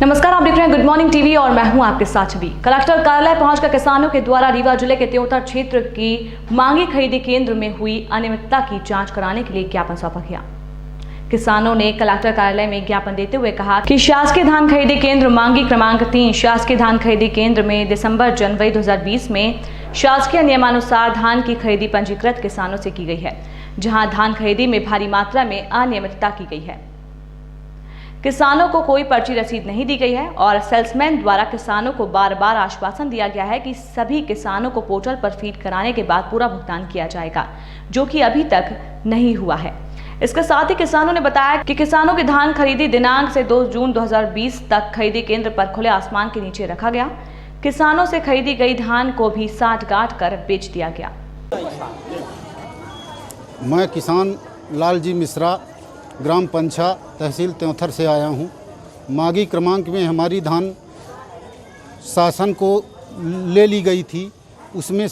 नमस्कार, आप देख रहे हैं गुड मॉर्निंग टीवी और मैं हूं आपके साथ छवि। कलेक्टर कार्यालय पहुंचकर किसानों के द्वारा रीवा जिले के त्योंथर क्षेत्र की मांगी खरीदी केंद्र में हुई अनियमितता की जांच कराने के लिए ज्ञापन सौंपा गया। किसानों ने कलेक्टर कार्यालय में ज्ञापन देते हुए कहा कि शासकीय धान खरीदी केंद्र मांगी क्रमांक 3 शासकीय धान खरीदी केंद्र में दिसंबर जनवरी 2020 में शासकीय नियमानुसार धान की खरीदी पंजीकृत किसानों से की गई है, जहां धान खरीदी में भारी मात्रा में अनियमितता की गई है। किसानों को कोई पर्ची रसीद नहीं दी गई है और सेल्समैन द्वारा किसानों को बार बार आश्वासन दिया गया है कि सभी किसानों को पोर्टल पर फीड कराने के बाद पूरा भुगतान किया जाएगा, जो कि अभी तक नहीं हुआ है। इसके साथ ही किसानों ने बताया कि किसानों की धान खरीदी दिनांक से 2 जून 2020 तक खरीदी केंद्र पर खुले आसमान के नीचे रखा गया। किसानों से खरीदी गई धान को भी साठ गांठ कर बेच दिया गया। मैं किसान लालजी मिश्रा ग्राम पंछा तहसील त्योंथर से आया हूँ। मागी क्रमांक में हमारी धान शासन को ले ली गई थी, उसमें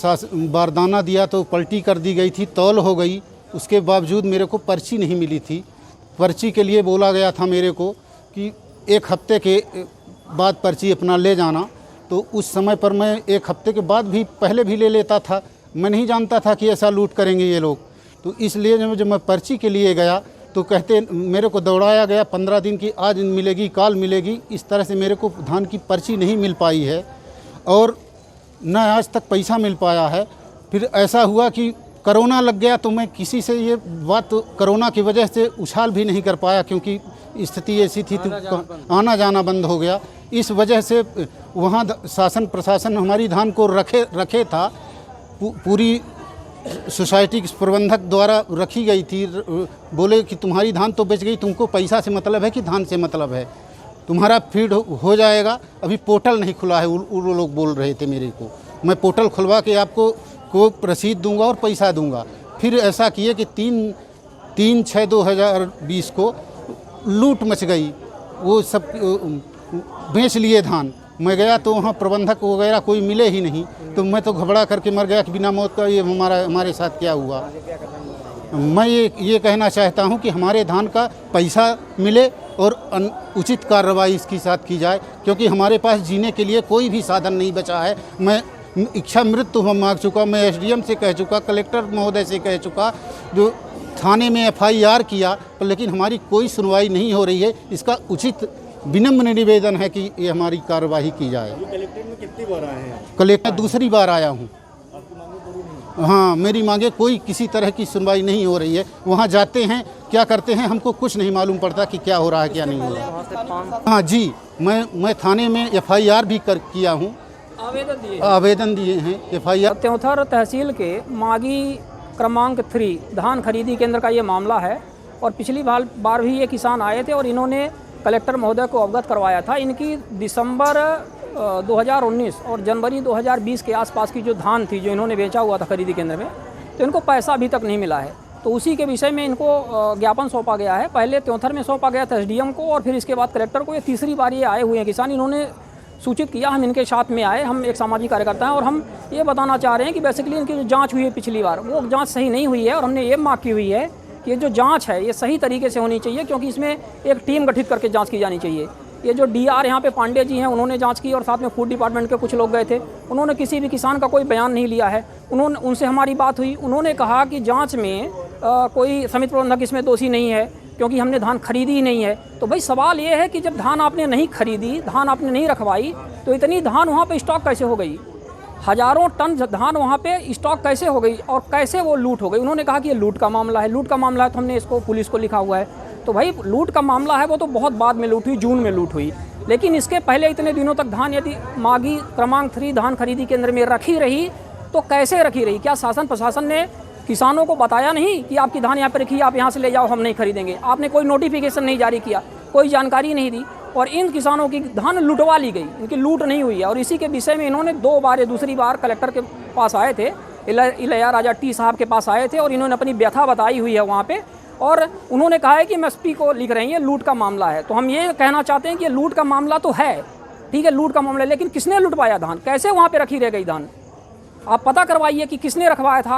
बारदाना दिया तो पलटी कर दी गई थी, तौल हो गई। उसके बावजूद मेरे को पर्ची नहीं मिली थी। पर्ची के लिए बोला गया था मेरे को कि 1 हफ्ते के बाद पर्ची अपना ले जाना। तो उस समय पर मैं 1 हफ्ते के बाद भी पहले भी ले लेता था। मैं नहीं जानता था कि ऐसा लूट करेंगे ये लोग। तो इसलिए जब मैं पर्ची के लिए गया तो कहते मेरे को दौड़ाया गया 15 दिन की, आज मिलेगी काल मिलेगी। इस तरह से मेरे को धान की पर्ची नहीं मिल पाई है और न आज तक पैसा मिल पाया है। फिर ऐसा हुआ कि कोरोना लग गया तो मैं किसी से ये बात कोरोना की वजह से उछाल भी नहीं कर पाया, क्योंकि स्थिति ऐसी थी तो आना जाना बंद हो गया। इस वजह से वहाँ शासन प्रशासन हमारी धान को रखे था। पूरी सोसाइटी के प्रबंधक द्वारा रखी गई थी। बोले कि तुम्हारी धान तो बेच गई, तुमको पैसा से मतलब है कि धान से मतलब है, तुम्हारा फीड हो जाएगा। अभी पोर्टल नहीं खुला है, वो लोग बोल रहे थे मेरे को। मैं पोर्टल खुलवा के आपको रसीद दूंगा और पैसा दूंगा। फिर ऐसा किए कि 3/6/2020 को लूट मच गई। वो सब बेच लिए धान। मैं गया तो वहाँ प्रबंधक वगैरह कोई मिले ही नहीं, तो मैं तो घबरा करके मर गया कि बिना मौत का ये हमारे साथ क्या हुआ। मैं ये कहना चाहता हूँ कि हमारे धान का पैसा मिले और उचित कार्रवाई इसके साथ की जाए, क्योंकि हमारे पास जीने के लिए कोई भी साधन नहीं बचा है। मैं इच्छा मृत्यु मांग चुका, मैं SDM से कह चुका, कलेक्टर महोदय से कह चुका, जो थाने में FIR किया, लेकिन हमारी कोई सुनवाई नहीं हो रही है। इसका उचित विनम्र निवेदन है कि ये हमारी कार्यवाही की जाए। कलेक्टर में कितनी बार आए हैं? कलेक्टर दूसरी बार आया हूँ। हाँ, मेरी मांगे कोई किसी तरह की सुनवाई नहीं हो रही है। वहाँ जाते हैं, क्या करते हैं हमको कुछ नहीं मालूम पड़ता कि क्या हो रहा है क्या नहीं हो रहा। हाँ जी, मैं थाने में FIR भी किया हूँ, आवेदन दिए हैं FIR। त्योंथर तहसील के मागी क्रमांक 3 धान खरीदी केंद्र का ये मामला है और पिछली बार भी ये किसान आए थे और इन्होंने कलेक्टर महोदय को अवगत करवाया था। इनकी दिसंबर 2019 और जनवरी 2020 के आसपास की जो धान थी, जो इन्होंने बेचा हुआ था खरीदी केंद्र में, तो इनको पैसा अभी तक नहीं मिला है। तो उसी के विषय में इनको ज्ञापन सौंपा गया है। पहले त्योंथर में सौंपा गया था SDM को और फिर इसके बाद कलेक्टर को। ये तीसरी बार ये आए हुए हैं किसान। इन्होंने सूचित किया, हम इनके साथ में आए, हम एक सामाजिक कार्यकर्ता हैं और हम ये बताना चाह रहे हैं कि बेसिकली इनकी जो जाँच हुई है पिछली बार, वो जाँच सही नहीं हुई है और हमने ये मांग की हुई है कि ये जो जांच है ये सही तरीके से होनी चाहिए, क्योंकि इसमें एक टीम गठित करके जांच की जानी चाहिए। ये जो DR यहाँ पे पांडे जी हैं, उन्होंने जांच की और साथ में फूड डिपार्टमेंट के कुछ लोग गए थे। उन्होंने किसी भी किसान का कोई बयान नहीं लिया है। उनसे हमारी बात हुई, उन्होंने कहा कि जाँच में कोई समिति प्रबंधक इसमें दोषी नहीं है, क्योंकि हमने धान खरीदी ही नहीं है। तो भाई सवाल ये है कि जब धान आपने नहीं खरीदी, धान आपने नहीं रखवाई, तो इतनी धान वहाँ पर स्टॉक कैसे हो गई? हज़ारों टन धान वहाँ पे स्टॉक कैसे हो गई और कैसे वो लूट हो गई? उन्होंने कहा कि ये लूट का मामला है, लूट का मामला है। तो हमने इसको पुलिस को लिखा हुआ है। तो भाई लूट का मामला है, वो तो बहुत बाद में लूट हुई, जून में लूट हुई। लेकिन इसके पहले इतने दिनों तक धान यदि मागी क्रमांक 3 धान खरीदी केंद्र में रखी रही तो कैसे रखी रही? क्या शासन प्रशासन ने किसानों को बताया नहीं कि आपकी धान यहाँ पर रखी, आप यहाँ से ले जाओ, हम नहीं खरीदेंगे? आपने कोई नोटिफिकेशन नहीं जारी किया, कोई जानकारी नहीं दी और इन किसानों की धान लुटवा ली गई। इनकी लूट नहीं हुई है और इसी के विषय में इन्होंने 2 बार, दूसरी बार कलेक्टर के पास आए थे, इलैयाराजा टी साहब के पास आए थे और इन्होंने अपनी व्यथा बताई हुई है वहाँ पे और उन्होंने कहा है कि MSP को लिख रही हैं लूट का मामला है। तो हम ये कहना चाहते हैं कि लूट का मामला तो है, ठीक है, लूट का मामला है, लेकिन किसने लुटवाया धान? कैसे वहाँ पर रखी रह गई धान? आप पता करवाइए कि किसने रखवाया था,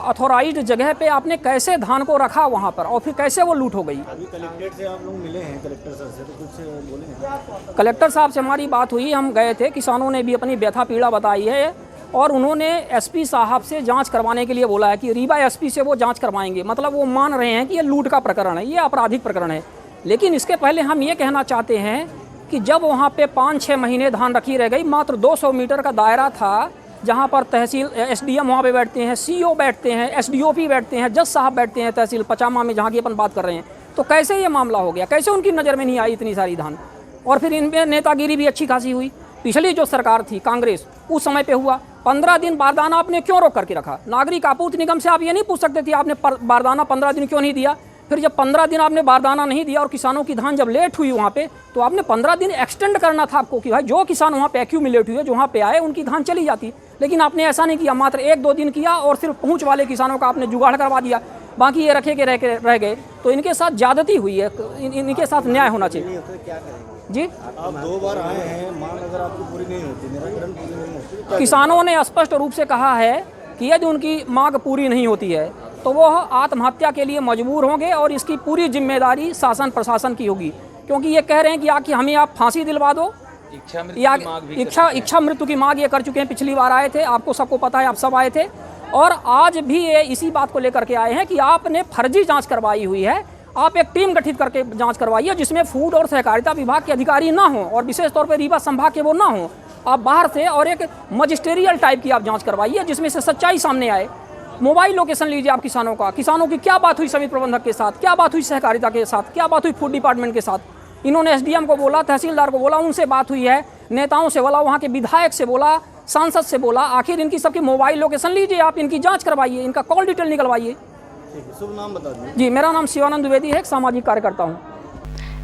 अथॉराइज्ड जगह पे आपने कैसे धान को रखा वहाँ पर, और फिर कैसे वो लूट हो गई। अभी कलेक्ट्रेट से आप लोग मिले हैं, कलेक्टर सर से, तो कुछ बोले हैं? कलेक्टर साहब से हमारी बात हुई, हम गए थे, किसानों ने भी अपनी व्यथा पीड़ा बताई है और उन्होंने एसपी साहब से जांच करवाने के लिए बोला है कि रीवा एसपी से वो जांच करवाएंगे। मतलब वो मान रहे हैं कि ये लूट का प्रकरण है, ये आपराधिक प्रकरण है। लेकिन इसके पहले हम ये कहना चाहते हैं कि जब वहाँ पे 5-6 महीने धान रखी रह गई, मात्र 200 मीटर का दायरा था, जहाँ पर तहसील एसडीएम वहाँ पे बैठते हैं, सीओ बैठते हैं, एसडीओपी बैठते हैं, जज साहब बैठते हैं तहसील पचामा में, जहाँ की अपन बात कर रहे हैं, तो कैसे ये मामला हो गया, कैसे उनकी नज़र में नहीं आई इतनी सारी धान। और फिर इनमें नेतागिरी भी अच्छी खासी हुई। पिछली जो सरकार थी कांग्रेस, उस समय पे हुआ 15 दिन बारदाना आपने क्यों रोक करके रखा? नागरिक आपूर्ति निगम से आप ये नहीं पूछ सकते थे आपने बारदाना 15 दिन क्यों नहीं दिया? फिर जब 15 दिन आपने बारदाना नहीं दिया और किसानों की धान जब लेट हुई वहाँ पे, तो आपने 15 दिन एक्सटेंड करना था आपको कि भाई जो किसान वहाँ पे एक्यूमुलेट हुए, जो वहाँ पे आए, उनकी धान चली जाती। लेकिन आपने ऐसा नहीं किया, मात्र 1-2 दिन किया और सिर्फ पहुँच वाले किसानों का आपने जुगाड़ करवा दिया, बाकी ये रखे के रह गए। तो इनके साथ ज्यादती हुई है, इनके साथ न्याय होना चाहिए। क्या करेंगे जी, आप 2 बार आए हैं, मांग अगर आपकी पूरी नहीं होती, निराकरण पूरी नहीं होती, तो किसानों ने स्पष्ट रूप से कहा है कि यदि उनकी मांग पूरी नहीं होती है तो वो आत्महत्या के लिए मजबूर होंगे और इसकी पूरी जिम्मेदारी शासन प्रशासन की होगी। क्योंकि ये कह रहे हैं कि आके हमें आप फांसी दिलवा दो, या इच्छा मृत्यु की मांग ये कर चुके हैं। पिछली बार आए थे, आपको सबको पता है, आप सब आए थे, और आज भी ये इसी बात को लेकर के आए हैं कि आपने फर्जी जांच करवाई हुई है। आप एक टीम गठित करके जांच करवाइए जिसमें फूड और सहकारिता विभाग के अधिकारी ना हो और विशेष तौर पर रीवा संभाग के वो ना हो। आप बाहर से और एक मजिस्टेरियल टाइप की आप जांच करवाइए जिसमें से सच्चाई सामने आए। मोबाइल लोकेशन लीजिए आप किसानों का, किसानों की क्या बात हुई समिति प्रबंधक के साथ, क्या बात हुई सहकारिता के साथ, क्या बात हुई फूड डिपार्टमेंट के साथ। इन्होंने एसडीएम को बोला, तहसीलदार को बोला, उनसे बात हुई है, नेताओं से बोला, वहाँ के विधायक से बोला, सांसद से बोला। आखिर इनकी सबकी मोबाइल लोकेशन लीजिए, आप इनकी जांच करवाइए, इनका कॉल डिटेल निकलवाइए। शुभ नाम बता दीजिए। जी, मेरा नाम शिवानंद द्विवेदी है, एक सामाजिक कार्यकर्ता हूँ।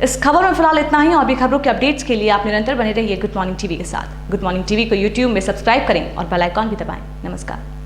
इस खबर में फिलहाल इतना ही। और भी खबरों के अपडेट्स के लिए आप निरंतर बने रहिए गुड मॉर्निंग टीवी के साथ। गुड मॉर्निंग टीवी को यूट्यूब में सब्सक्राइब करें और बेल आइकॉन भी दबाएं। नमस्कार।